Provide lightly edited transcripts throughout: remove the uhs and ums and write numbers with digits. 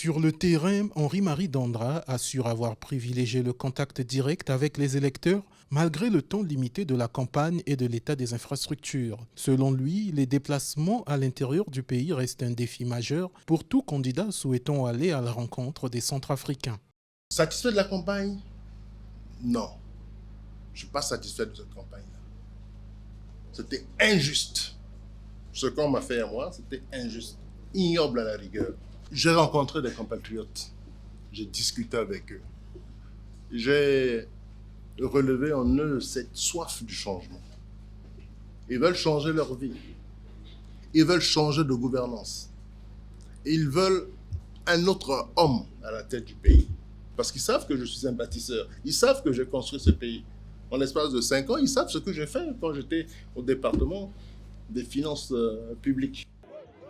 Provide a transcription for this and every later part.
Sur le terrain, Henri-Marie Dandra assure avoir privilégié le contact direct avec les électeurs malgré le temps limité de la campagne et de l'état des infrastructures. Selon lui, les déplacements à l'intérieur du pays restent un défi majeur pour tout candidat souhaitant aller à la rencontre des Centrafricains. Satisfait de la campagne? Non. Je ne suis pas satisfait de cette campagne-là. C'était injuste. Ce qu'on m'a fait à moi, c'était injuste. Ignoble à la rigueur. J'ai rencontré des compatriotes. J'ai discuté avec eux. J'ai relevé en eux cette soif du changement. Ils veulent changer leur vie. Ils veulent changer de gouvernance. Ils veulent un autre homme à la tête du pays. Parce qu'ils savent que je suis un bâtisseur. Ils savent que j'ai construit ce pays. En l'espace de 5 ans, ils savent ce que j'ai fait quand j'étais au département des finances publiques.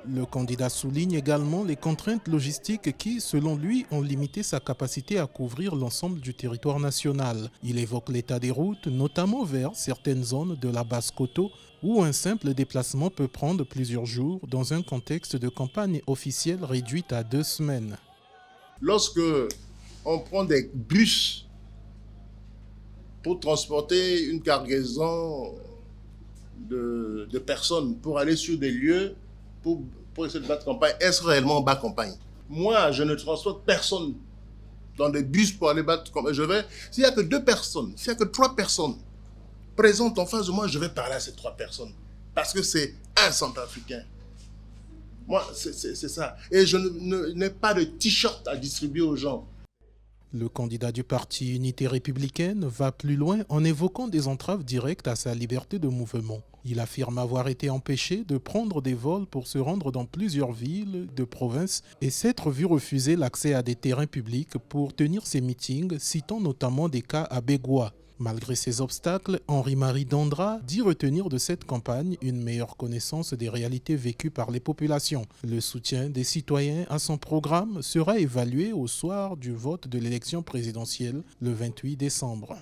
Le candidat souligne également les contraintes logistiques qui, selon lui, ont limité sa capacité à couvrir l'ensemble du territoire national. Il évoque l'état des routes, notamment vers certaines zones de la Basse-Koto, où un simple déplacement peut prendre plusieurs jours dans un contexte de campagne officielle réduite à 2 semaines. Lorsque on prend des bus pour transporter une cargaison de personnes pour aller sur des lieux pour essayer de battre campagne, est-ce réellement battre campagne? Moi, je ne transporte personne dans des bus pour aller battre campagne. S'il n'y a que 2 personnes, s'il n'y a que 3 personnes présentes en face de moi, je vais parler à ces 3 personnes. Parce que c'est un Centrafricain. Moi, c'est ça. Et je n'ai pas de t-shirt à distribuer aux gens. Le candidat du parti Unité républicaine va plus loin en évoquant des entraves directes à sa liberté de mouvement. Il affirme avoir été empêché de prendre des vols pour se rendre dans plusieurs villes de province et s'être vu refuser l'accès à des terrains publics pour tenir ses meetings, citant notamment des cas à Bégoua. Malgré ces obstacles, Henri-Marie Dandra dit retenir de cette campagne une meilleure connaissance des réalités vécues par les populations. Le soutien des citoyens à son programme sera évalué au soir du vote de l'élection présidentielle le 28 décembre.